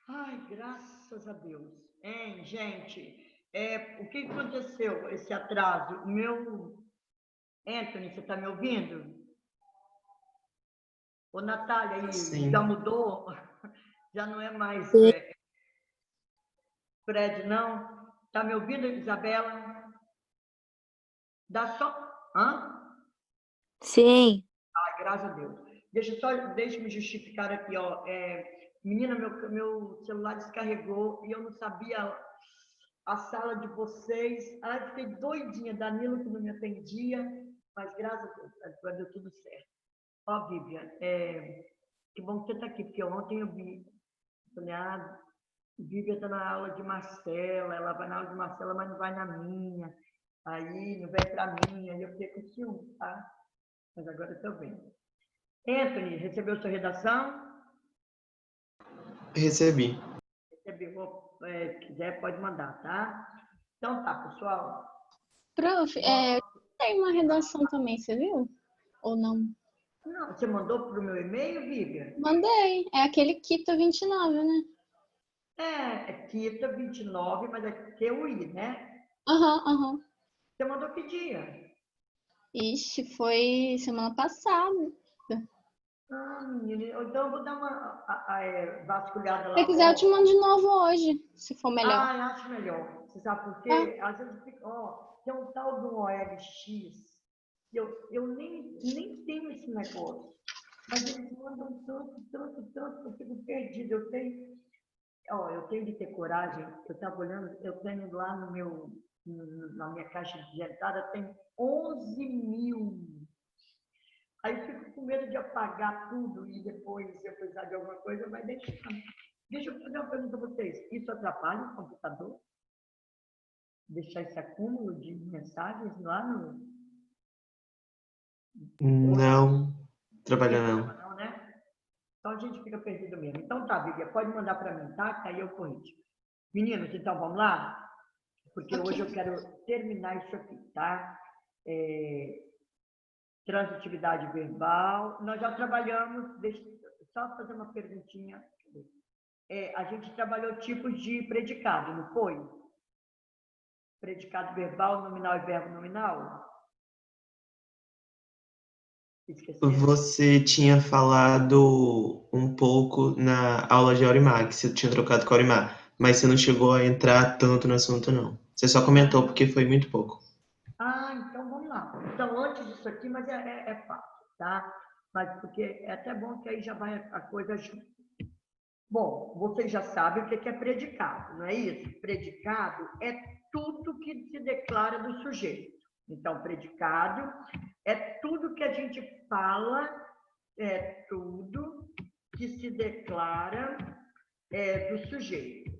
Ai, graças a Deus. Hein, gente? O que aconteceu, esse atraso? O meu... Anthony, você está me ouvindo? Ô, Natália, aí, já Sim. mudou? Já não é mais Sim. Fred, não? Está me ouvindo, Isabela? Dá só... Hã? Sim. Ai, graças a Deus. Deixa-me justificar aqui, ó. Menina, meu celular descarregou e eu não sabia a sala de vocês. Ai, fiquei doidinha. Danilo que não me atendia, mas graças a Deus, deu tudo certo. Ó, Vivian, que bom que você está aqui, porque ontem eu vi, falei, Vivian está na aula de Marcela, ela vai na aula de Marcela, mas não vai na minha. Aí não vem para mim, aí eu fiquei com ciúme, tá? Mas agora eu estou vendo. Anthony, recebeu sua redação? Recebi. Recebeu. Quiser, pode mandar, tá? Então tá, pessoal. Prof, Ó, tem uma redação também, você viu? Ou não? não, você mandou para o meu e-mail, Vivian? Mandei. É aquele Kita 29, né? É Kita 29, mas é QI, né? Aham, aham. Você mandou que dia? Ixi, foi semana passada. Menina, então eu vou dar uma vasculhada Se lá. quiser, eu te Ó, mando de novo hoje, se for melhor. acho melhor. Você sabe por Ah, quê? Às vezes fica, tem um tal do OLX, eu nem tenho esse negócio. Mas eles mandam tanto, tanto, tanto, que eu fico perdida. Eu tenho de ter coragem. Eu estava olhando, eu tenho lá na minha caixa de entrada, tem 11.000. Aí eu fico com medo de apagar tudo e depois, se eu precisar de alguma coisa, vai deixar. Deixa eu fazer uma pergunta para vocês. Isso atrapalha o computador? Deixar esse acúmulo de mensagens lá no... Ou não? Não, trabalha não. Não, né? Então a gente fica perdido mesmo. Então tá, Vivian, pode mandar para mim, tá? Que aí eu corrijo. Meninos, então vamos lá? Porque ok. hoje eu quero terminar isso aqui, tá? Transitividade verbal. Nós já trabalhamos, deixa só fazer uma perguntinha. A gente trabalhou tipos de predicado, não foi? Predicado verbal, nominal e verbo nominal? Esqueceram? Você tinha falado um pouco na aula de Aurimar, que você tinha trocado com a Aurimar, mas você não chegou a entrar tanto no assunto, não. Você só comentou porque foi muito pouco. Então vamos lá. Então, antes disso aqui, mas é fácil, tá? Mas porque é até bom que aí já vai a coisa junto. Bom, vocês já sabem o que é predicado, não é isso? Predicado é tudo que se declara do sujeito. Então, predicado é tudo que a gente fala, é tudo que se declara do sujeito.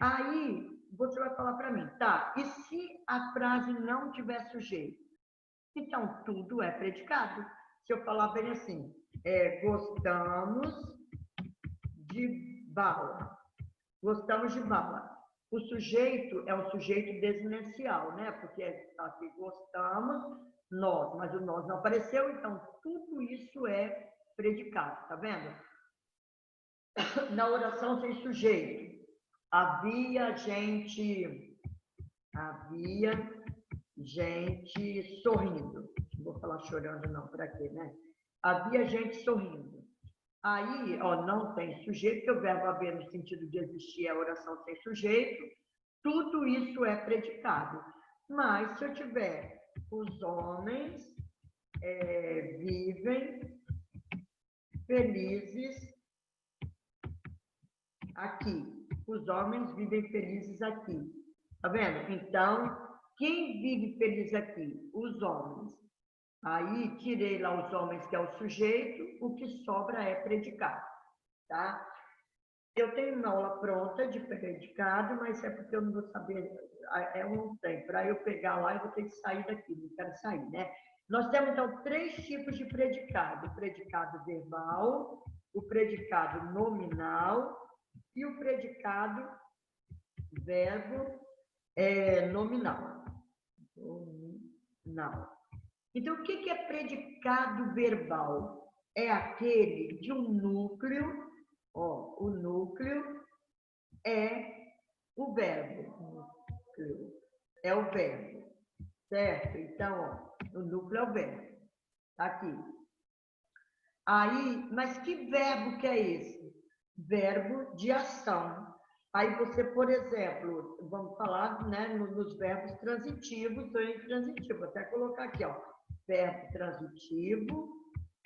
Aí, você vai falar para mim, tá, e se a frase não tiver sujeito? Então, tudo é predicado. Se eu falar bem assim, gostamos de bala. Gostamos de bala. O sujeito é um sujeito desinencial, né? Porque aqui gostamos, nós, mas o nós não apareceu, então tudo isso é predicado, tá vendo? Na oração sem sujeito, havia gente sorrindo. Não vou falar chorando não, para quê, né? Havia gente sorrindo. Aí, não tem sujeito, que o verbo haver no sentido de existir é a oração sem sujeito, tudo isso é predicado. Mas se eu tiver os homens vivem felizes aqui. Os homens vivem felizes aqui. Tá vendo? Então, quem vive feliz aqui? Os homens. Aí, tirei lá os homens, que é o sujeito, o que sobra é predicado, tá? Eu tenho uma aula pronta de predicado, mas é porque eu não vou saber, eu não tenho. Para eu pegar lá, eu vou ter que sair daqui, não quero sair, né? Nós temos, então, 3 tipos de predicado. O predicado verbal, o predicado nominal e o predicado verbo nominal. Nominal. Então, o que é predicado verbal? É aquele de um núcleo, o núcleo é o verbo. Núcleo é o verbo, certo? Então, ó, o núcleo é o verbo. Tá aqui. Aí, mas que verbo que é esse? Verbo de ação. Aí você, por exemplo, vamos falar, né, nos verbos transitivos ou intransitivos. Vou até colocar aqui, ó, verbo transitivo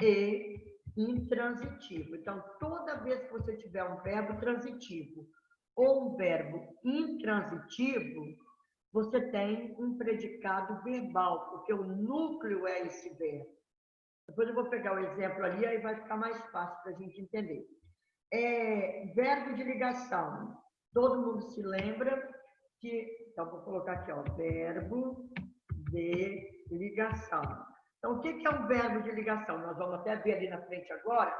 e intransitivo. Então, toda vez que você tiver um verbo transitivo ou um verbo intransitivo, você tem um predicado verbal, porque o núcleo é esse verbo. Depois eu vou pegar o exemplo ali, aí vai ficar mais fácil para a gente entender. Verbo de ligação. Todo mundo se lembra que... Então, vou colocar aqui, ó, verbo de ligação. Então, o que é um verbo de ligação? Nós vamos até ver ali na frente agora,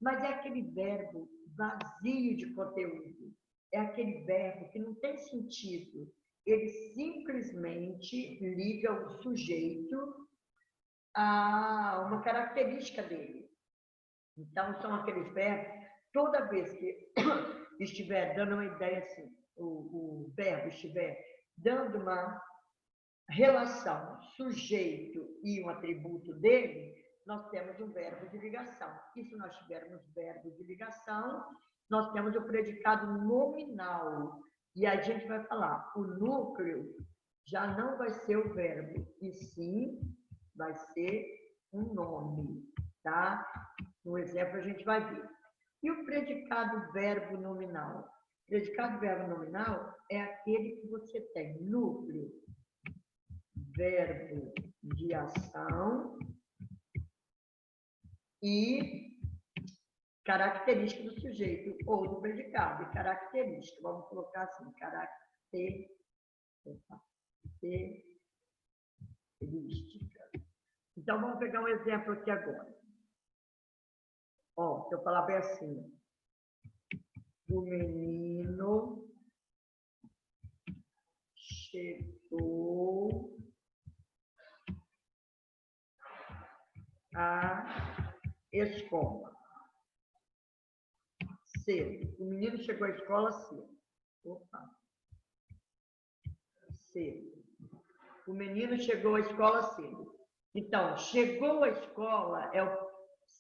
mas é aquele verbo vazio de conteúdo. É aquele verbo que não tem sentido. Ele simplesmente liga o sujeito a uma característica dele. Então, são aqueles verbos, toda vez que estiver dando uma ideia assim, o verbo estiver dando uma relação sujeito e um atributo dele, nós temos um verbo de ligação. E se nós tivermos verbo de ligação, nós temos o predicado nominal. E a gente vai falar, o núcleo já não vai ser o verbo, e sim vai ser um nome, tá? No exemplo a gente vai ver. E o predicado verbo nominal? O predicado verbo nominal é aquele que você tem núcleo, verbo de ação e característica do sujeito ou do predicado. E característica, vamos colocar assim, característica. Então, vamos pegar um exemplo aqui agora. Ó, se eu falar bem assim, o menino chegou à escola cedo. O menino chegou à escola cedo. Opa. Cedo. O menino chegou à escola cedo. Então, chegou à escola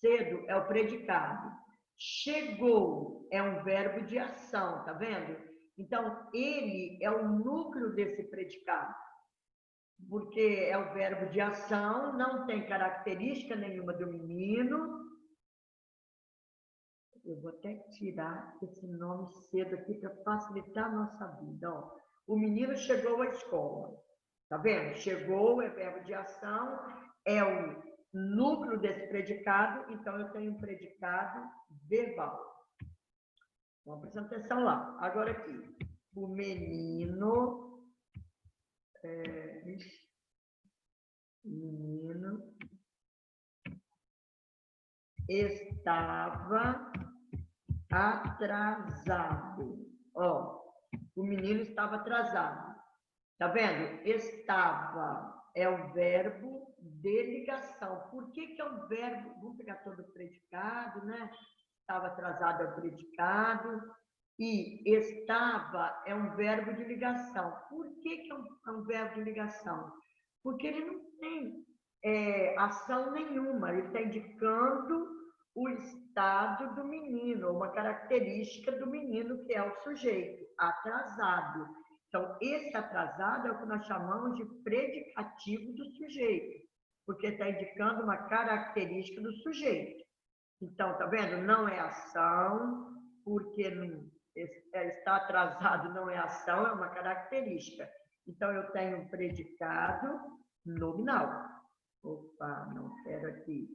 cedo é o predicado. Chegou é um verbo de ação, tá vendo? Então, ele é o núcleo desse predicado. Porque é o verbo de ação, não tem característica nenhuma do menino. Eu vou até tirar esse nome cedo aqui para facilitar a nossa vida. Ó. O menino chegou à escola. Tá vendo? Chegou é verbo de ação, é o núcleo desse predicado, então eu tenho um predicado verbal. Vamos prestar atenção lá. Agora aqui. O menino... menino estava atrasado. Ó, o menino estava atrasado. Tá vendo? Estava é um verbo de ligação. Por que é um verbo? Vamos pegar todo o predicado, né? Estava atrasado é o predicado. E estava é um verbo de ligação. Por que é um verbo de ligação? Porque ele não tem ação nenhuma. Ele está indicando o estado do menino, uma característica do menino, que é o sujeito, atrasado. Então, esse atrasado é o que nós chamamos de predicativo do sujeito, porque está indicando uma característica do sujeito. Então, tá vendo? Não é ação, porque está atrasado não é ação, é uma característica. Então, eu tenho um predicado nominal. Opa, não quero aqui.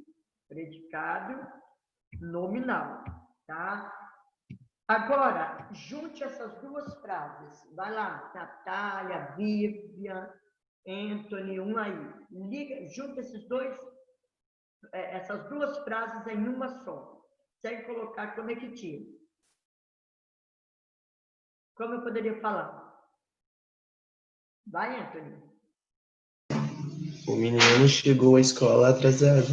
Predicado nominal, tá? Agora, junte essas duas frases. Vai lá, Natália, Vivian, Anthony, um aí. Junta essas duas frases em uma só, sem colocar conectivo. Como eu poderia falar? Vai, Anthony. O menino chegou à escola atrasado.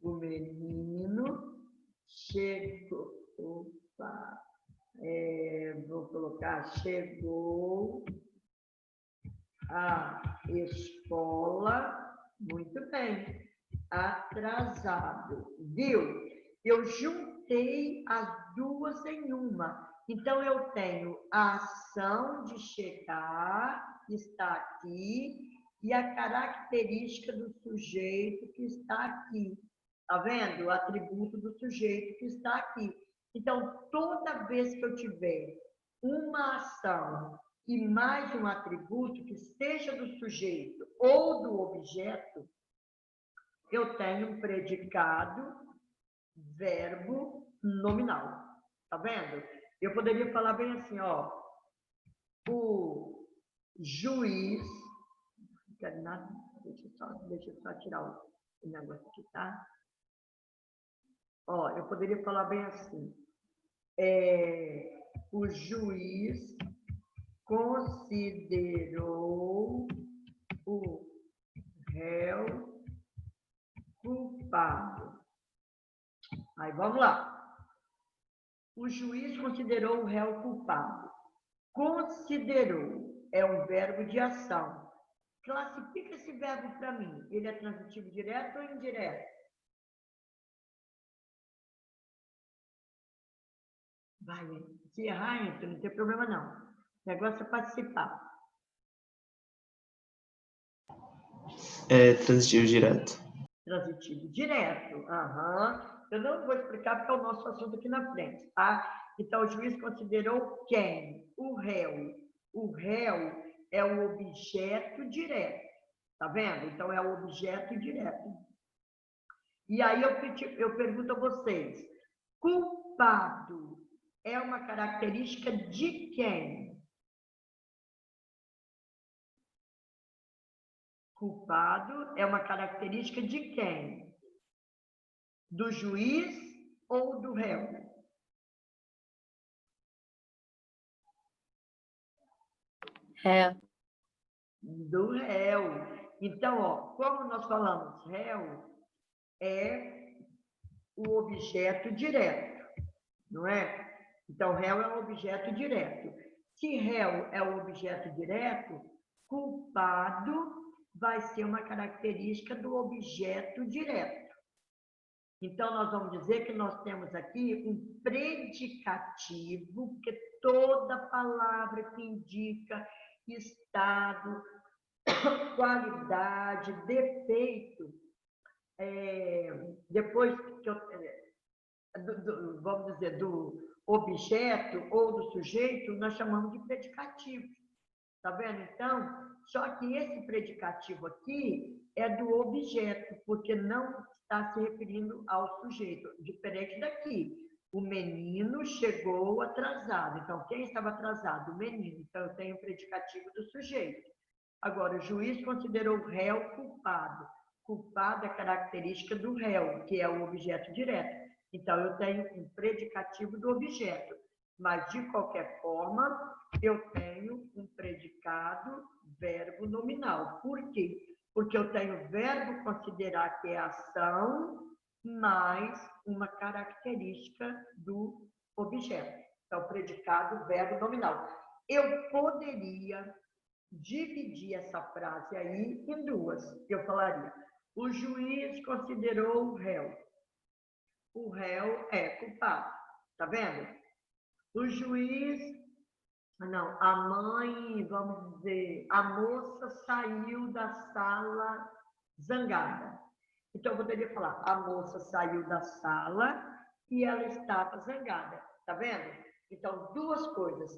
O menino chegou. Opa. Vou colocar, chegou à escola, muito bem, atrasado, viu? Eu juntei as duas em uma. Então, eu tenho a ação de chegar, que está aqui, e a característica do sujeito que está aqui. Está vendo? O atributo do sujeito que está aqui. Então, toda vez que eu tiver uma ação e mais um atributo que seja do sujeito ou do objeto, eu tenho um predicado, verbo nominal. Tá vendo? Eu poderia falar bem assim, ó. O juiz... Não quero nada. Deixa eu só tirar o negócio aqui, tá? Ó, eu poderia falar bem assim. O juiz considerou o réu culpado. Aí, vamos lá. O juiz considerou o réu culpado. Considerou é um verbo de ação. Classifica esse verbo para mim. Ele é transitivo direto ou indireto? Vai, se errar, entra, não tem problema não. O negócio é participar. É transitivo direto. Transitivo direto. Aham. Eu não vou explicar porque é o nosso assunto aqui na frente, tá? Então, o juiz considerou quem? O réu. O réu é o objeto direto. Tá vendo? Então, é o objeto direto. E aí eu pergunto a vocês, culpado é uma característica de quem? Culpado é uma característica de quem? Do juiz ou do réu? Do réu. Então, ó, como nós falamos, réu é o objeto direto, não é? Então, réu é um objeto direto. Se réu é o objeto direto, culpado vai ser uma característica do objeto direto. Então, nós vamos dizer que nós temos aqui um predicativo, porque toda palavra que indica estado, qualidade, defeito, depois que vamos dizer, do objeto ou do sujeito, nós chamamos de predicativo. Tá vendo? Então, só que esse predicativo aqui é do objeto, porque não está se referindo ao sujeito. Diferente daqui. O menino chegou atrasado. Então, quem estava atrasado? O menino. Então, eu tenho o predicativo do sujeito. Agora, o juiz considerou o réu culpado. Culpado é característica do réu, que é o objeto direto. Então, eu tenho um predicativo do objeto. Mas, de qualquer forma, eu tenho um predicado verbo nominal. Por quê? Porque eu tenho verbo considerar, que é ação, mais uma característica do objeto. Então, predicado verbo nominal. Eu poderia dividir essa frase aí em duas. Eu falaria, o juiz considerou o réu. O réu é culpado. Tá vendo? O juiz... Não, a mãe, vamos dizer, a moça saiu da sala zangada. Então, eu poderia falar, a moça saiu da sala e ela estava zangada. Tá vendo? Então, duas coisas.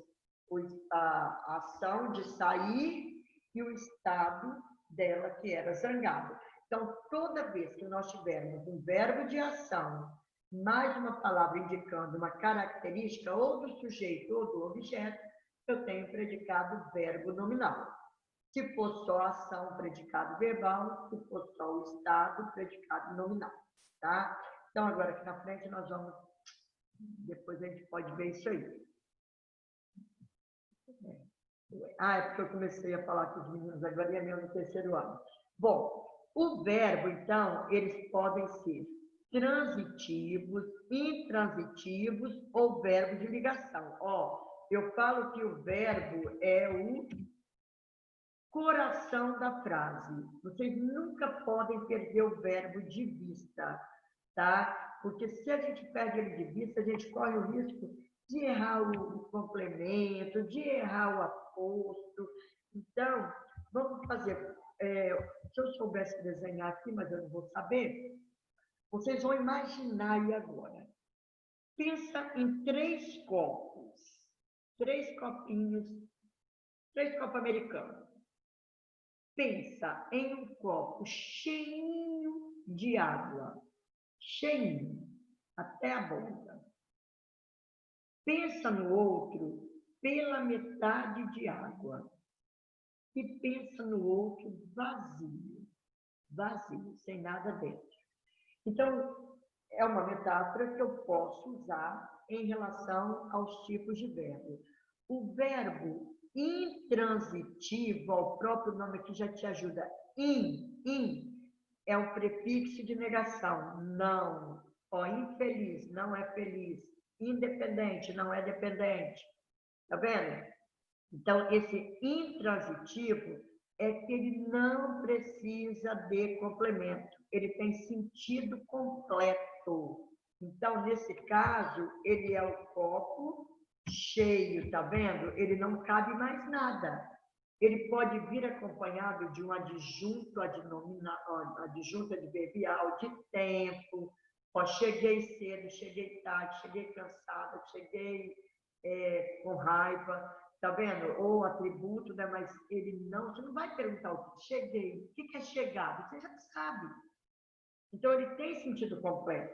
A ação de sair e o estado dela, que era zangada. Então, toda vez que nós tivermos um verbo de ação, mais uma palavra indicando uma característica ou do sujeito ou do objeto, eu tenho predicado verbo nominal. Se for só ação, predicado verbal. Se for só o estado, predicado nominal. Tá? Então, agora aqui na frente nós vamos... Depois a gente pode ver isso aí. É porque eu comecei a falar com os meninos agora e é meu no terceiro ano. Bom, o verbo, então, eles podem ser transitivos, intransitivos ou verbos de ligação. Ó, eu falo que o verbo é o coração da frase. Vocês nunca podem perder o verbo de vista, tá? Porque se a gente perde ele de vista, a gente corre o risco de errar o complemento, de errar o aposto. Então, vamos fazer... se eu soubesse desenhar aqui, mas eu não vou saber, vocês vão imaginar aí agora. Pensa em 3 copos, 3 copinhos, 3 copos americanos. Pensa em um copo cheinho de água, cheinho, até a boca. Pensa no outro pela metade de água. E pensa no outro vazio, vazio, sem nada dentro. Então, é uma metáfora que eu posso usar em relação aos tipos de verbo. O verbo intransitivo, o próprio nome aqui já te ajuda. In, é o prefixo de negação. Não. Ó, infeliz, não é feliz. Independente, não é dependente. Tá vendo? Então, esse intransitivo é que ele não precisa de complemento. Ele tem sentido completo. Então, nesse caso, ele é o copo cheio, tá vendo? Ele não cabe mais nada. Ele pode vir acompanhado de um adjunto adverbial, de tempo. Ó, cheguei cedo, cheguei tarde, cheguei cansada, cheguei com raiva. Tá vendo? Ou atributo, né? Mas ele não... Você não vai perguntar o que cheguei. O que é chegar? Você já sabe. Então, ele tem sentido completo.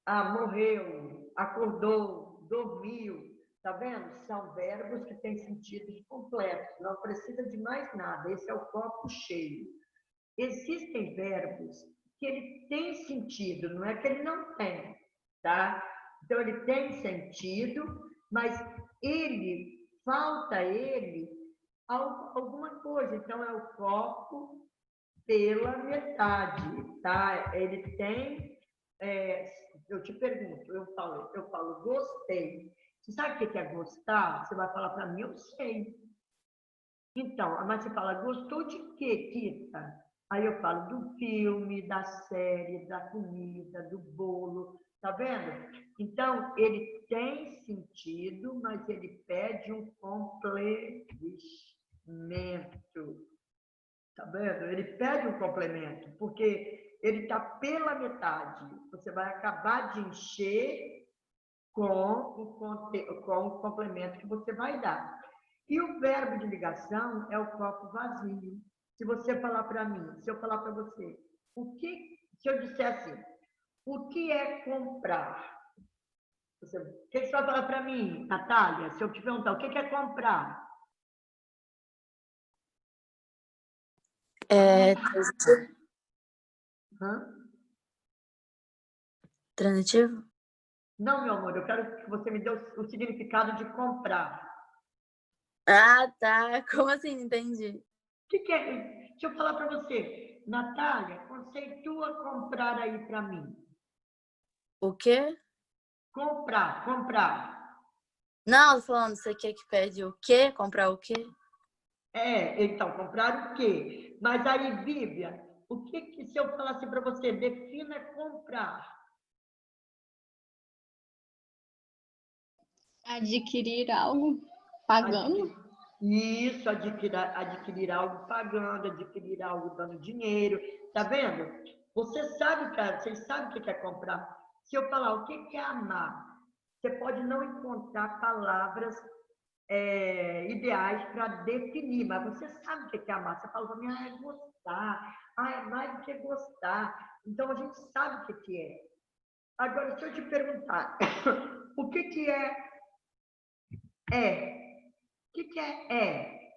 Ah, morreu, acordou, dormiu. Tá vendo? São verbos que têm sentidos completos. Não precisa de mais nada. Esse é o copo cheio. Existem verbos que ele tem sentido, não é que ele não tem, tá? Então, ele tem sentido, mas falta ele alguma coisa. Então, é o copo pela metade, tá? Ele tem... eu te pergunto, eu falo gostei. Você sabe o que é gostar? Você vai falar para mim, eu sei. Então, mas você fala, gostou de quê, Tita? Aí eu falo do filme, da série, da comida, do bolo, tá vendo? Então, ele tem sentido, mas ele pede um complemento, tá vendo? Ele pede um complemento, porque ele está pela metade. Você vai acabar de encher com o complemento que você vai dar. E o verbo de ligação é o copo vazio. Se você falar para mim, se eu falar para você, se eu disser assim, o que é comprar? O que você vai falar para mim, Natália? Se eu te perguntar, o que é comprar? Transitivo? Não, meu amor, eu quero que você me dê o significado de comprar. Ah, tá. Como assim? Não entendi. O que é? Deixa eu falar para você. Natália, conceitua comprar aí para mim. O quê? Comprar. Não, tô falando, você quer que pede o quê? Comprar o quê? Então, comprar o quê? Mas aí, Bíblia, o que se eu falasse para você, defina comprar? Adquirir algo pagando? Isso, adquirir algo pagando, adquirir algo dando dinheiro. Tá vendo? Você sabe, cara, vocês sabem o que é comprar. Se eu falar o que é amar, você pode não encontrar palavras ideais para definir, mas você sabe o que é amar. Você fala para mim, é gostar, é mais do que gostar. Então, a gente sabe o que é. Agora, se eu te perguntar, o que é? O que é?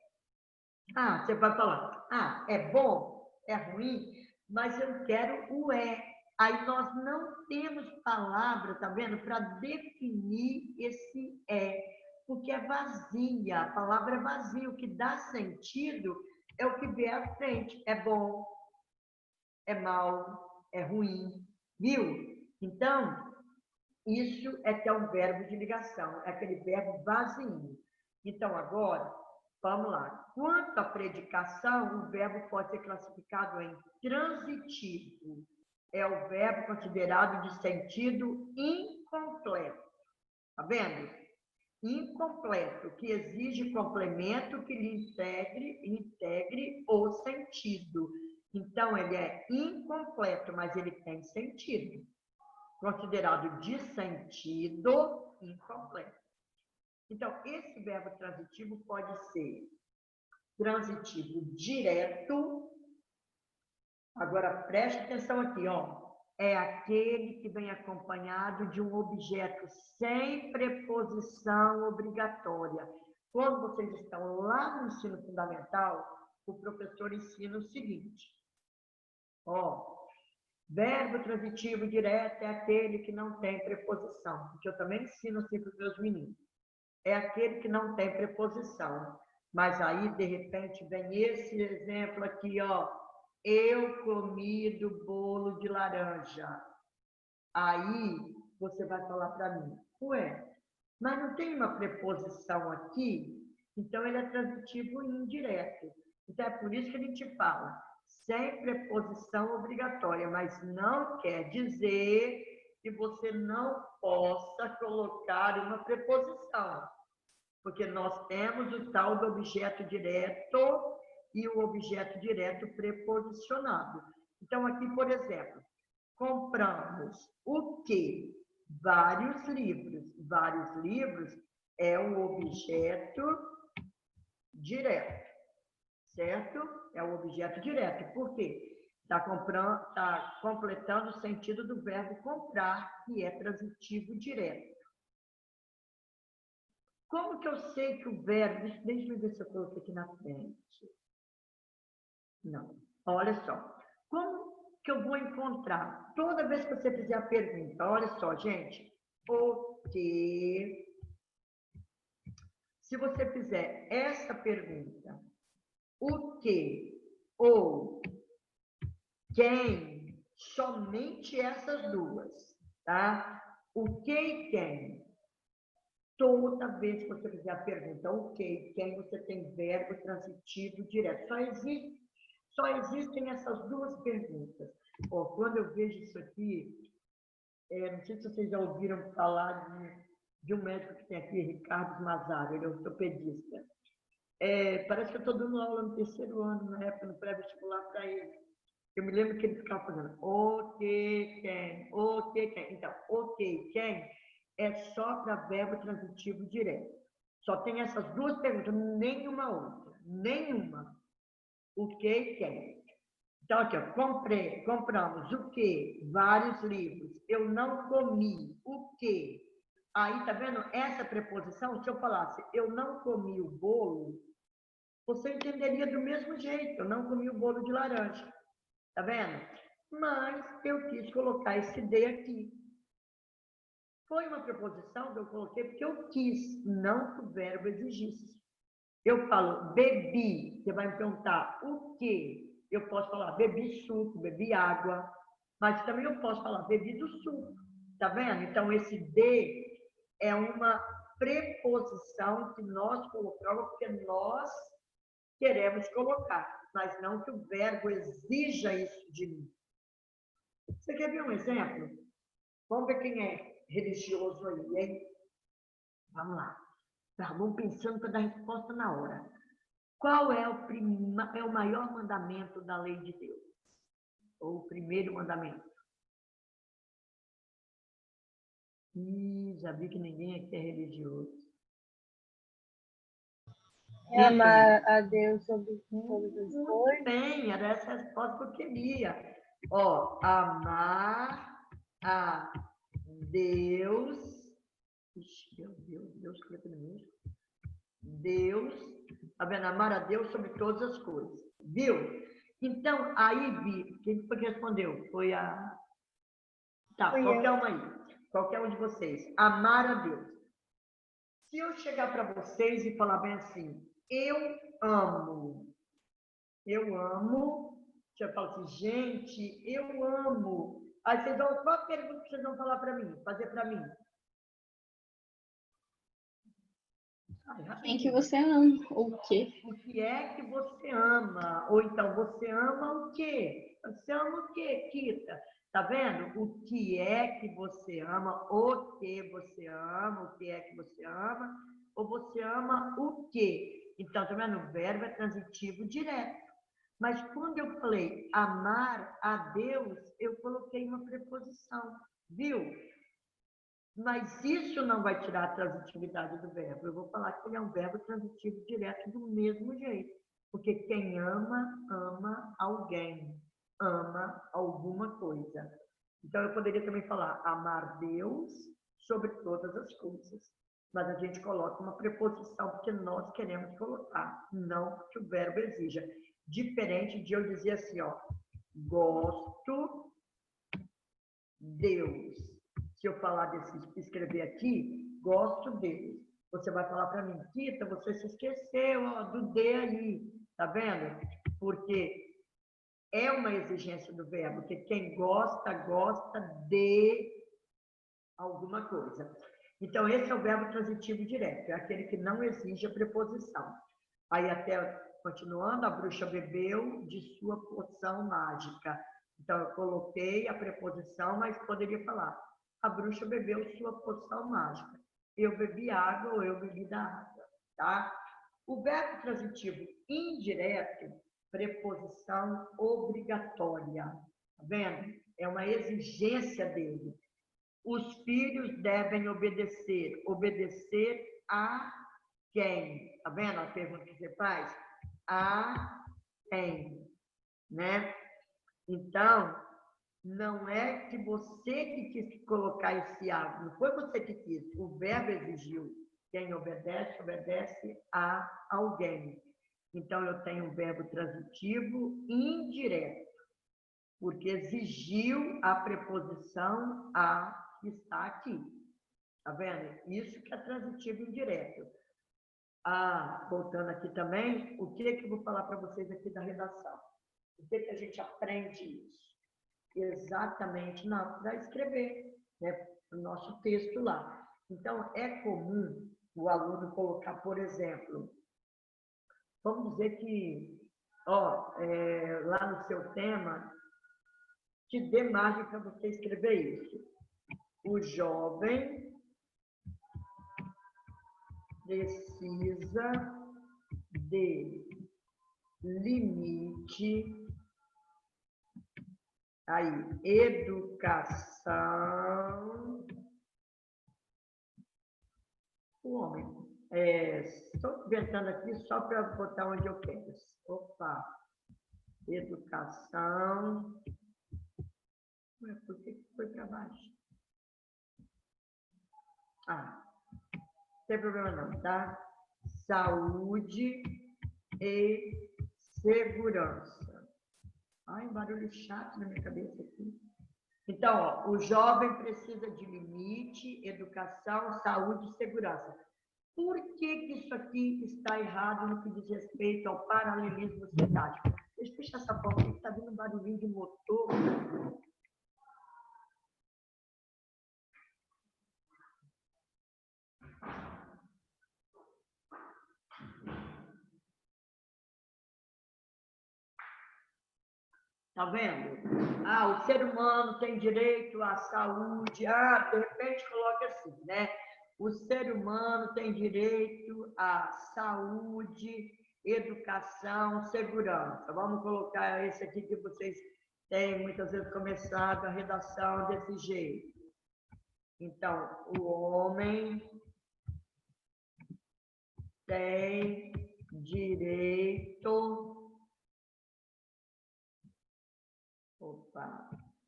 Você vai falar, é bom, é ruim, mas eu quero o é. Aí nós não temos palavra, tá vendo, para definir esse é, porque é vazia, a palavra é vazia, o que dá sentido é o que vem à frente, é bom, é mal, é ruim, Viu? Então, isso é que é um verbo de ligação, é aquele verbo vazinho. Então, agora, vamos lá. Quanto à predicação, o verbo pode ser classificado em transitivo. É o verbo considerado de sentido incompleto. Tá vendo? Incompleto, que exige complemento que lhe integre o sentido. Então, ele é incompleto, mas ele tem sentido. Considerado de sentido incompleto. Então, esse verbo transitivo pode ser transitivo direto. Agora, preste atenção aqui, ó. É aquele que vem acompanhado de um objeto sem preposição obrigatória. Quando vocês estão lá no ensino fundamental, o professor ensina o seguinte. Ó, verbo transitivo direto é aquele que não tem preposição. Porque eu também ensino assim para os meus meninos. É aquele que não tem preposição. Mas aí, de repente, vem esse exemplo aqui, ó. Eu comi do bolo de laranja. Aí, você vai falar para mim, ué, mas não tem uma preposição aqui? Então, ele é transitivo indireto. Então, é por isso que a gente fala, sem preposição obrigatória, mas não quer dizer que você não possa colocar uma preposição. Porque nós temos o tal do objeto direto e o objeto direto preposicionado. Então, aqui, por exemplo, compramos o quê? Vários livros. Vários livros é o objeto direto, certo? É o objeto direto. Por quê? Está completando o sentido do verbo comprar, que é transitivo direto. Como que eu sei que o verbo... Deixa eu ver se eu coloquei aqui na frente. Não. Olha só. Como que eu vou encontrar? Toda vez que você fizer a pergunta, olha só, gente. O que... Se você fizer essa pergunta, o que ou quem, somente essas duas, tá? O que e quem. Toda vez que você fizer a pergunta, o que e quem, você tem verbo transitivo direto. Só existem essas duas perguntas. Ó, quando eu vejo isso aqui, não sei se vocês já ouviram falar de um médico que tem aqui, Ricardo Mazaro, ele é ortopedista. Parece que eu estou dando aula no 3º ano, na época, no pré-vestibular para ele. Eu me lembro que ele ficava fazendo o que, quem, o que, quem. Então, o que, quem é só para verbo transitivo direto. Só tem essas duas perguntas, nenhuma outra. Nenhuma. O que e quem. Então, aqui, ó, compramos o que? Vários livros. Eu não comi. O que? Aí, tá vendo? Essa preposição, se eu falasse eu não comi o bolo, você entenderia do mesmo jeito. Eu não comi o bolo de laranja. Tá vendo? Mas eu quis colocar esse de aqui. Foi uma preposição que eu coloquei porque eu quis, não que o verbo exigisse. Eu falo bebi, você vai me perguntar o quê? Eu posso falar bebi suco, bebi água, mas também eu posso falar bebi do suco, tá vendo? Então, esse de é uma preposição que nós colocamos porque nós queremos colocar, mas não que o verbo exija isso de mim. Você quer ver um exemplo? Vamos ver quem é religioso aí, hein? Vamos lá. Vamos pensando para dar resposta na hora. Qual é o maior mandamento da lei de Deus? Ou o primeiro mandamento? Já vi que ninguém aqui é religioso. É amar a Deus sobre todas as coisas. Muito bem, era essa a resposta que eu queria. Ó, amar a Deus. Ixi, meu Deus, escreve no mesmo. Deus, tá vendo? Amar a Deus sobre todas as coisas. Viu? Então, aí, Vi, quem foi que respondeu? Foi a... Tá, qualquer uma aí. Qualquer um de vocês. Amar a Deus. Se eu chegar para vocês e falar bem assim, eu amo. Eu amo. Você fala assim, gente, eu amo Aí vocês vão, qual a pergunta que vocês vão falar para mim? Fazer para mim? Quem que você ama? Ou o quê? O que é que você ama? Ou então, você ama o quê? Você ama o quê, Kita? Tá vendo? O que é que você ama? O que você ama? O que é que você ama? Ou você ama o quê? Então, tá vendo? O verbo é transitivo direto. Mas quando eu falei amar a Deus, eu coloquei uma preposição. Viu? Mas isso não vai tirar a transitividade do verbo. Eu vou falar que ele é um verbo transitivo direto do mesmo jeito. Porque quem ama, ama alguém. Ama alguma coisa. Então, eu poderia também falar amar Deus sobre todas as coisas. Mas a gente coloca uma preposição porque nós queremos colocar, não que o verbo exija. Diferente de eu dizer assim, ó, gosto Deus. Se eu falar escrever aqui, gosto Deus. Você vai falar para mim, Kita, você se esqueceu ó, do D aí, tá vendo? Porque é uma exigência do verbo, porque quem gosta, gosta de alguma coisa. Então, esse é o verbo transitivo direto, é aquele que não exige a preposição. Aí, até continuando, a bruxa bebeu de sua poção mágica. Então, eu coloquei a preposição, mas poderia falar, a bruxa bebeu sua poção mágica. Eu bebi água ou eu bebi da água, tá? O verbo transitivo indireto, preposição obrigatória, tá vendo? É uma exigência dele. Os filhos devem obedecer. Obedecer a quem? Tá vendo a pergunta que você faz? A quem? Né? Então, não é que você que quis colocar esse a, não foi você que quis, o verbo exigiu. Quem obedece, obedece a alguém. Então, eu tenho um verbo transitivo indireto, porque exigiu a preposição a que está aqui. Tá vendo? Isso que é transitivo indireto. Ah, voltando aqui também, o que eu vou falar para vocês aqui da redação? O que a gente aprende isso? Exatamente para escrever, né, o nosso texto lá. Então, é comum o aluno colocar, por exemplo, vamos dizer que, ó, lá no seu tema, te dê margem para você escrever isso. O jovem precisa de limite, aí, educação, o homem. Estou inventando aqui só para botar onde eu quero. Opa, educação. Ué, por que foi para baixo? Ah, não tem problema não, tá? Saúde e segurança. Ai, barulho chato na minha cabeça aqui. Então, ó, o jovem precisa de limite, educação, saúde e segurança. Por que isso aqui está errado no que diz respeito ao paralelismo sintático? Deixa eu fechar essa porta aqui, está vindo um barulhinho de motor. Tá vendo? Ah, o ser humano tem direito à saúde. Ah, de repente coloca assim, né? O ser humano tem direito à saúde, educação, segurança. Vamos colocar esse aqui que vocês têm muitas vezes começado a redação desse jeito. Então, o homem tem direito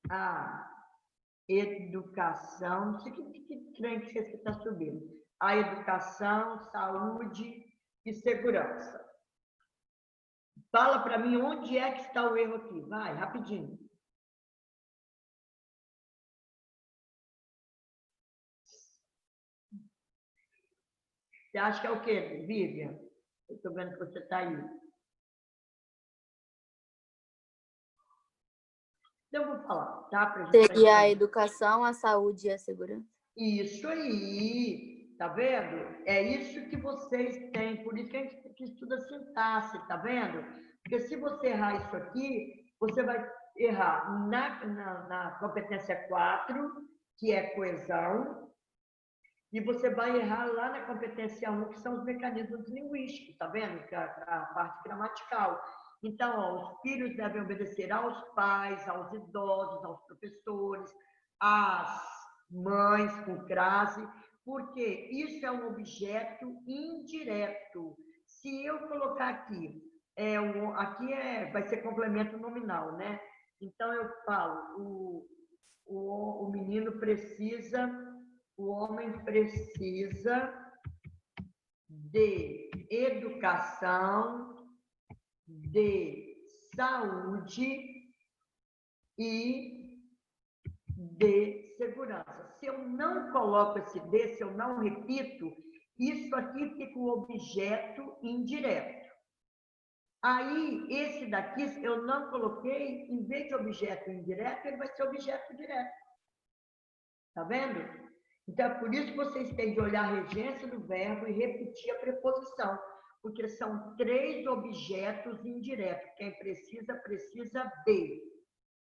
a educação, não sei que trem que está subindo. A educação, saúde e segurança. Fala para mim onde é que está o erro aqui. Vai, rapidinho. Você acha que é o quê, Vivian? Eu estou vendo que você está aí. Então, eu vou falar, tá? Pra gente Seria a educação, a saúde e a segurança. Isso aí, tá vendo? É isso que vocês têm, por isso que a gente estuda sintaxe, tá vendo? Porque se você errar isso aqui, você vai errar na competência 4, que é coesão, e você vai errar lá na competência 1, que são os mecanismos linguísticos, tá vendo? Que é a parte gramatical. Então, ó, os filhos devem obedecer aos pais, aos idosos, aos professores, às mães com crase, porque isso é um objeto indireto. Se eu colocar aqui, vai ser complemento nominal, né? Então, eu falo, o menino precisa, o homem precisa de educação, de saúde e de segurança. Se eu não coloco esse de, se eu não repito, isso aqui fica o objeto indireto. Aí, esse daqui, eu não coloquei, em vez de objeto indireto, ele vai ser objeto direto. Tá vendo? Então, é por isso que vocês têm de olhar a regência do verbo e repetir a preposição, porque são 3 objetos indiretos. Quem precisa, precisa de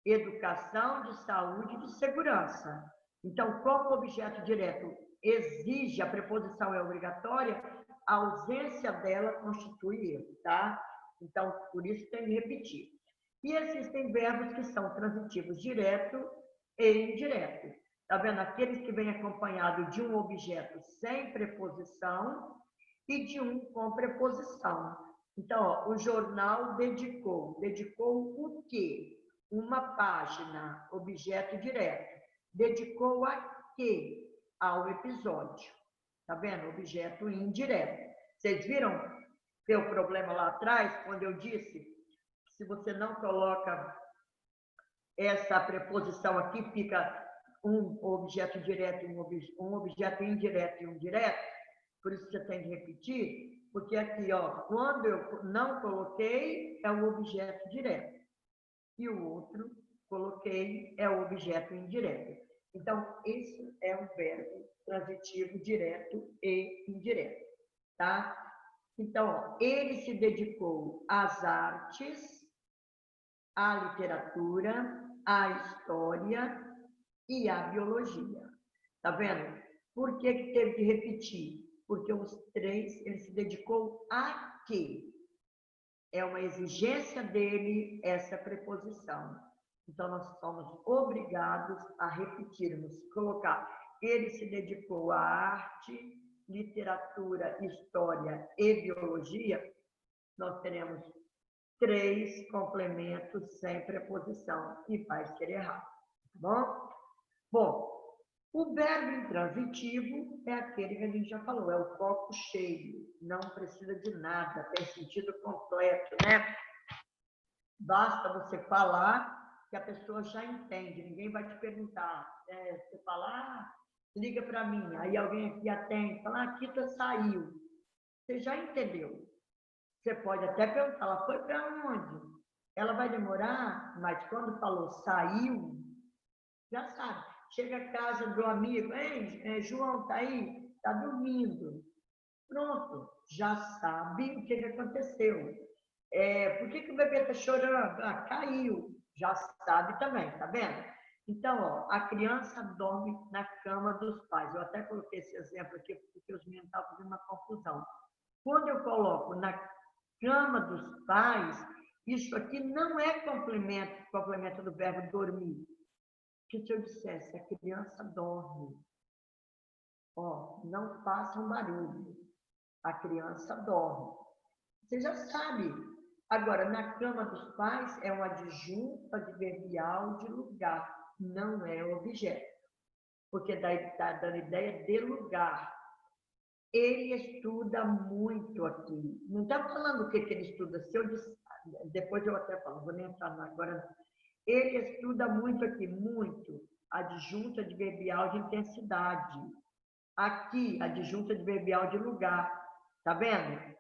educação, de saúde e de segurança. Então, como o objeto direto exige, a preposição é obrigatória, a ausência dela constitui erro, tá? Então, por isso tem que repetir. E existem verbos que são transitivos direto e indireto. Tá vendo? Aqueles que vêm acompanhado de um objeto sem preposição e de um com preposição. Então, ó, o jornal dedicou. Dedicou o quê? Uma página, objeto direto. Dedicou a quê? Ao episódio. Tá vendo? Objeto indireto. Vocês viram que o problema lá atrás, quando eu disse, se você não coloca essa preposição aqui, fica um objeto direto, um objeto indireto e um direto, por isso você tem que repetir, porque aqui, ó, quando eu não coloquei, é o objeto direto. E o outro, coloquei, é o objeto indireto. Então, esse é um verbo transitivo direto e indireto, tá? Então, ó, ele se dedicou às artes, à literatura, à história e à biologia. Tá vendo? Por que que teve que repetir? Porque os 3, ele se dedicou a quê? É uma exigência dele essa preposição. Então, nós somos obrigados a repetirmos, colocar. Ele se dedicou à arte, literatura, história e biologia. Nós teremos 3 complementos sem preposição e vai ser errado. Tá bom? Bom, o verbo intransitivo é aquele que a gente já falou, é o copo cheio, não precisa de nada, tem sentido completo, né? Basta você falar que a pessoa já entende, ninguém vai te perguntar. Você fala, liga para mim, aí alguém aqui atende, fala, a Kita saiu. Você já entendeu. Você pode até perguntar, ela foi para onde? Ela vai demorar, mas quando falou saiu, já sabe. Chega a casa do amigo, ei, João, tá aí? Tá dormindo. Pronto, já sabe o que aconteceu. Por que o bebê está chorando? Caiu. Já sabe também, tá vendo? Então, ó, a criança dorme na cama dos pais. Eu até coloquei esse exemplo aqui porque os meninos estavam fazendo uma confusão. Quando eu coloco na cama dos pais, isso aqui não é complemento do verbo dormir. Que se eu dissesse, a criança dorme, ó, não faça um barulho, a criança dorme. Você já sabe. Agora, na cama dos pais é um adjunto adverbial de lugar, não é objeto, porque está dando ideia de lugar. Ele estuda muito aqui. Não está falando o que ele estuda, se eu disse, depois eu até falo, vou nem entrar agora. Ele estuda muito aqui, muito, adjunto adverbial de intensidade. Aqui, adjunto adverbial de lugar. Tá vendo?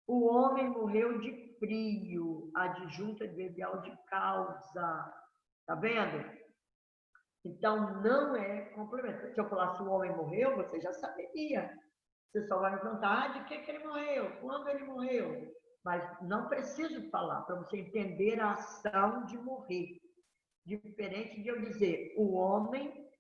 O homem morreu de frio, adjunto adverbial de causa. Tá vendo? Então, não é complemento. Se eu falasse o homem morreu, você já saberia. Você só vai me perguntar, de que ele morreu? Quando ele morreu? Mas não preciso falar, para você entender a ação de morrer. Diferente de eu dizer, o homem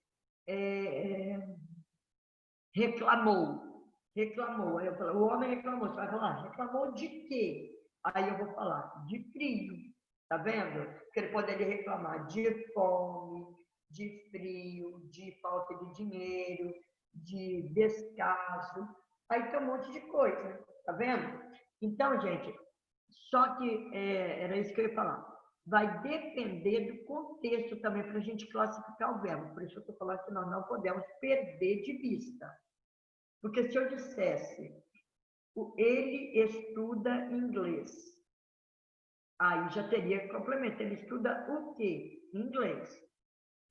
reclamou. Reclamou. Aí eu falo, o homem reclamou. Você vai falar, reclamou de quê? Aí eu vou falar, de frio. Tá vendo? Porque ele poderia reclamar de fome, de frio, de falta de dinheiro, de descaso. Aí tem um monte de coisa. Tá vendo? Então, gente, só que era isso que eu ia falar. Vai depender do contexto também para a gente classificar o verbo. Por isso eu estou falando que nós não podemos perder de vista. Porque se eu dissesse, ele estuda inglês, aí já teria complemento. Ele estuda o quê? Inglês.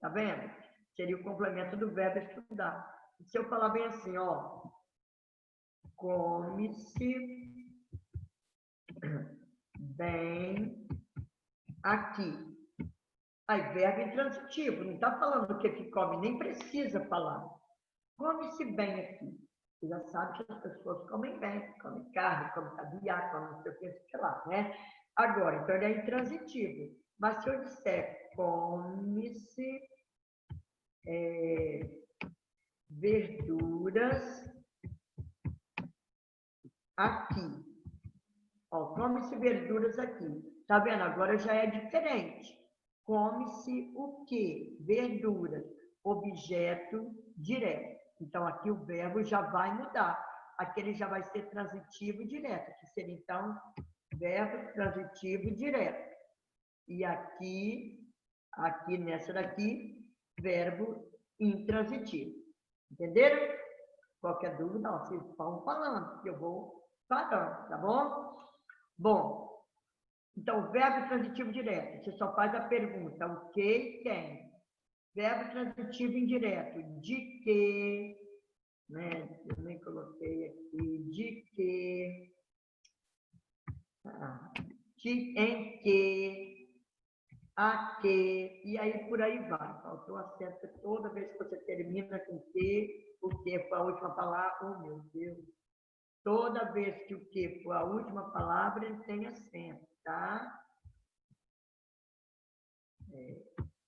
Tá vendo? Seria o complemento do verbo estudar. Se eu falar bem assim, ó, come-se bem aqui. Aí, verbo intransitivo, não está falando o que come, nem precisa falar. Come-se bem aqui. Você já sabe que as pessoas comem bem, comem carne, comem caviar, comem não sei o que, sei lá, né? Agora, então ele é intransitivo. Mas se eu disser come-se verduras aqui. Ó, come-se verduras aqui. Tá vendo? Agora já é diferente. Come-se o quê? Verduras. Objeto direto. Então, aqui o verbo já vai mudar. Aqui ele já vai ser transitivo direto, que seria, então, verbo transitivo direto. E aqui nessa daqui, verbo intransitivo. Entenderam? Qualquer dúvida, ó, vocês vão falando, que eu vou falando, tá bom? Bom, então, verbo transitivo direto, você só faz a pergunta, o que e quem. Verbo transitivo indireto, de que, né? Eu nem coloquei aqui, de que, em que, a que, e aí por aí vai. Faltou acerto toda vez que você termina com que, o que foi a última palavra, oh meu Deus. Toda vez que o que for a última palavra, ele tem acento, tá?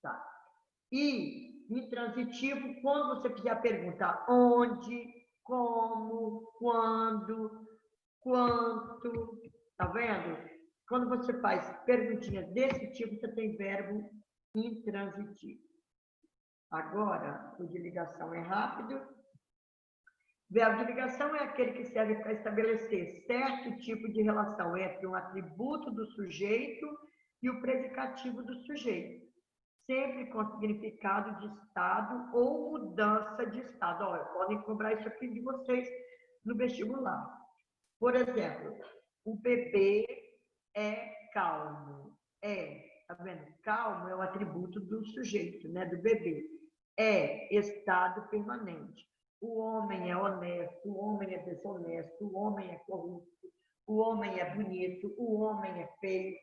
Tá. E intransitivo, quando você quiser perguntar onde, como, quando, quanto, tá vendo? Quando você faz perguntinhas desse tipo, você tem verbo intransitivo. Agora, o de ligação é rápido. Verbo de ligação é aquele que serve para estabelecer certo tipo de relação entre um atributo do sujeito e o predicativo do sujeito, sempre com significado de estado ou mudança de estado. Olha, podem cobrar isso aqui de vocês no vestibular. Por exemplo, o bebê é calmo. Tá vendo? Calmo é o atributo do sujeito, né? Do bebê. É estado permanente. O homem é honesto, o homem é desonesto, o homem é corrupto, o homem é bonito, o homem é feio,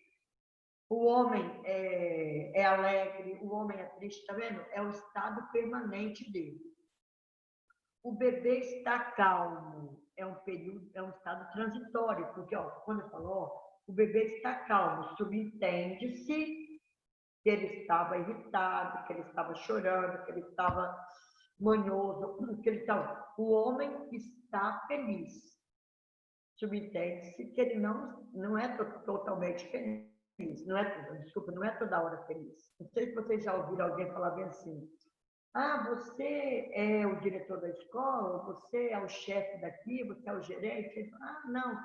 o homem é alegre, o homem é triste, tá vendo? É o estado permanente dele. O bebê está calmo, é um período, é um estado transitório, porque ó, quando eu falo, ó, o bebê está calmo, subentende-se que ele estava irritado, que ele estava chorando, que ele estava manhoso, que ele estava... O homem está feliz. Subentende-se que ele não é totalmente feliz. Não é toda hora feliz. Não sei se vocês já ouviram alguém falar bem assim. Ah, você é o diretor da escola, você é o chefe daqui, você é o gerente. Ah, não.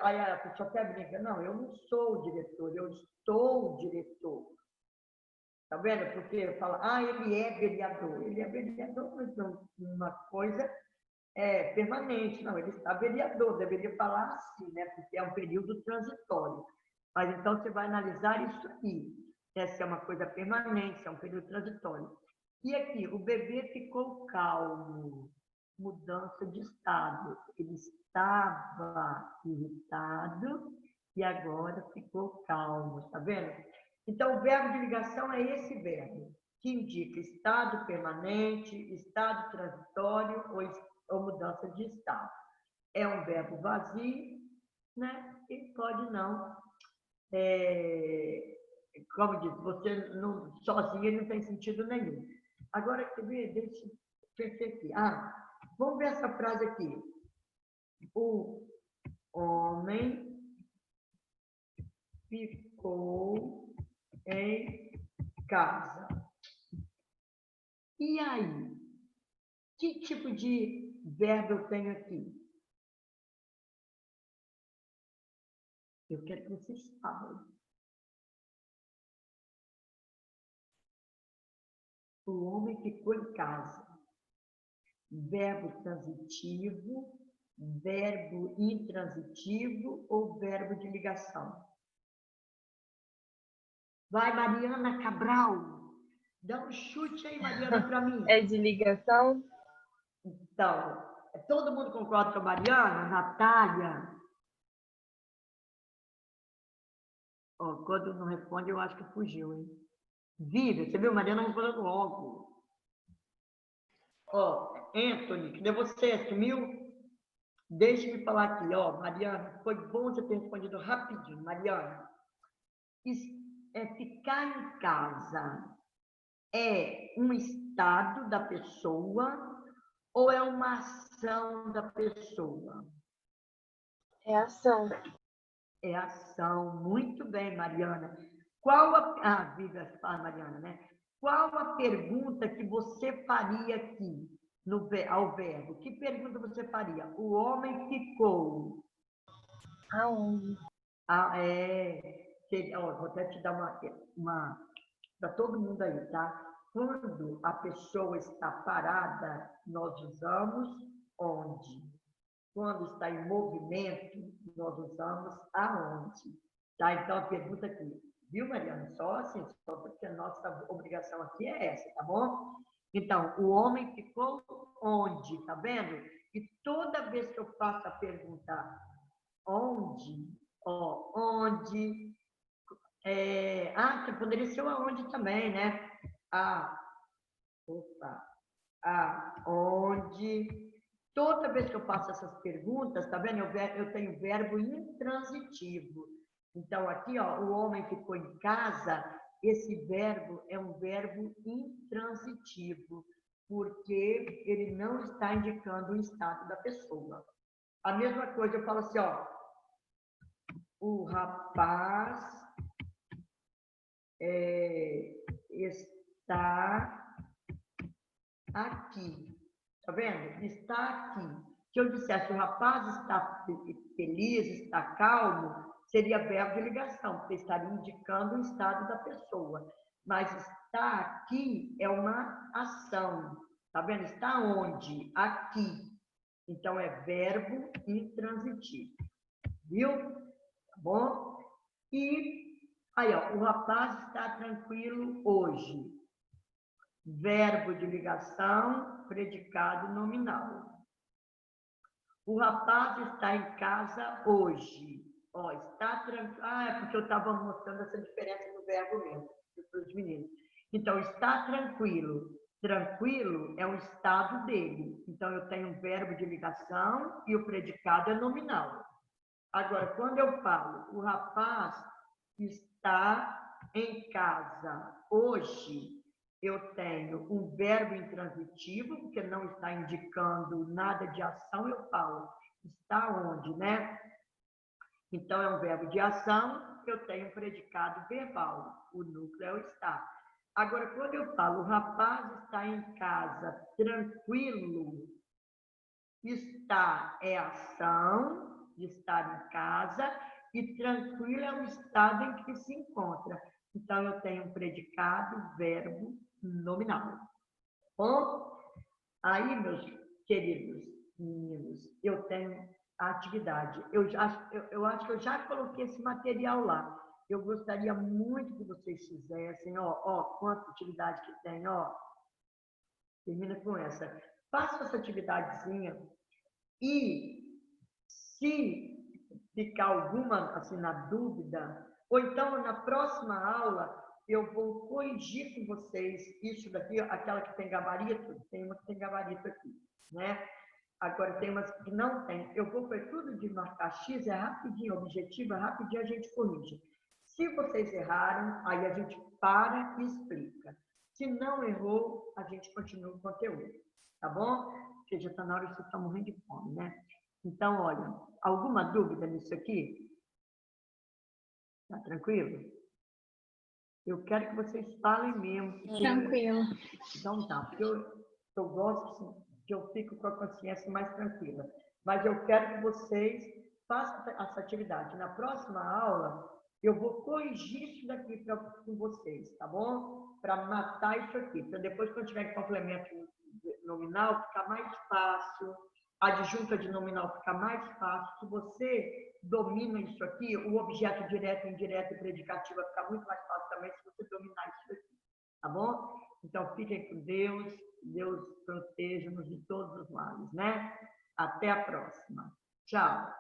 Aí a pessoa até brinca, não, eu não sou o diretor, eu estou o diretor. Tá vendo? Porque fala, ah, ele é vereador. Ele é vereador, mas não, uma coisa permanente. Não, ele está vereador, deveria falar assim, né? Porque é um período transitório. Mas então você vai analisar isso aqui, né? Se é uma coisa permanente, se é um período transitório. E aqui, o bebê ficou calmo, mudança de estado. Ele estava irritado e agora ficou calmo, tá vendo? Então, o verbo de ligação é esse verbo, que indica estado permanente, estado transitório ou mudança de estado. É um verbo vazio, né? E pode não. Como diz, você não, sozinha não tem sentido nenhum. Agora, quer ver? Deixa eu pensar aqui. Vamos ver essa frase aqui. O homem ficou em casa. E aí? Que tipo de verbo eu tenho aqui? Eu quero que vocês falem. O homem ficou em casa. Verbo transitivo, verbo intransitivo ou verbo de ligação? Vai, Mariana Cabral. Dá um chute aí, Mariana, para mim. É de ligação? Então, todo mundo concorda com a Mariana? Natália? Quando não responde, eu acho que fugiu, hein? Viva, você viu? Mariana respondendo logo. Anthony, cadê você? Sumiu? Deixa-me falar aqui, Mariana, foi bom você ter respondido rapidinho, Mariana. Ficar em casa é um estado da pessoa ou é uma ação da pessoa? É ação. É ação. Muito bem, Mariana. Qual a... Viva, Mariana, né? Qual a pergunta que você faria aqui ao verbo? Que pergunta você faria? O homem ficou. Aonde? Vou até te dar uma para todo mundo aí, tá? Quando a pessoa está parada, nós usamos onde? Quando está em movimento, nós usamos aonde? Tá? Então, a pergunta aqui, viu, Mariana? Só assim, só porque a nossa obrigação aqui é essa, tá bom? Então, o homem ficou onde? Tá vendo? E toda vez que eu faço a pergunta onde, onde, poderia ser o aonde também, né? Aonde. Toda vez que eu faço essas perguntas, tá vendo? Eu tenho verbo intransitivo. Então, aqui, o homem ficou em casa, esse verbo é um verbo intransitivo, porque ele não está indicando o estado da pessoa. A mesma coisa, eu falo assim, o rapaz está aqui. Tá vendo? Está aqui. Se eu dissesse o rapaz está feliz, está calmo, seria verbo de ligação, porque estaria indicando o estado da pessoa. Mas está aqui é uma ação. Tá vendo? Está onde? Aqui. Então, é verbo intransitivo. Viu? Tá bom? E aí, o rapaz está tranquilo hoje. Verbo de ligação, predicado nominal. O rapaz está em casa hoje. Está tranquilo. É porque eu estava mostrando essa diferença no verbo mesmo, para os meninos. Então, está tranquilo. Tranquilo é o estado dele. Então, eu tenho um verbo de ligação e o predicado é nominal. Agora, quando eu falo, o rapaz está em casa hoje, eu tenho um verbo intransitivo, porque não está indicando nada de ação, eu falo, está onde, né? Então, é um verbo de ação, eu tenho um predicado verbal, o núcleo é o está. Agora, quando eu falo, o rapaz está em casa tranquilo, está é ação de estar em casa e tranquilo é o estado em que se encontra. Então, eu tenho um predicado, verbo, nominal. Bom, aí, meus queridos meninos, eu tenho a atividade. Eu acho que eu já coloquei esse material lá. Eu gostaria muito que vocês fizessem, quanta atividade que tem, termina com essa. Faça essa atividadezinha e se ficar alguma, assim, na dúvida, Ou então, na próxima aula, eu vou corrigir com vocês isso daqui, aquela que tem gabarito, tem uma que tem gabarito aqui, né? Agora, tem umas que não tem. Eu vou fazer tudo de marcar X, é rapidinho, objetivo, é rapidinho, a gente corrige. Se vocês erraram, aí a gente para e explica. Se não errou, a gente continua o conteúdo, tá bom? Porque já está na hora de você estar morrendo de fome, né? Então, olha, alguma dúvida nisso aqui? Tá tranquilo? Eu quero que vocês falem mesmo. Porque... Tranquilo. Então tá, porque eu gosto assim, que eu fico com a consciência mais tranquila. Mas eu quero que vocês façam essa atividade. Na próxima aula, eu vou corrigir isso daqui com vocês, tá bom? Para matar isso aqui. Para depois, quando tiver complemento nominal, ficar mais fácil. Adjunta de nominal fica mais fácil. Se você domina isso aqui, o objeto direto, indireto e predicativo vai ficar muito mais fácil também se você dominar isso aqui. Tá bom? Então, fiquem com Deus. Deus proteja-nos de todos os males, né? Até a próxima. Tchau.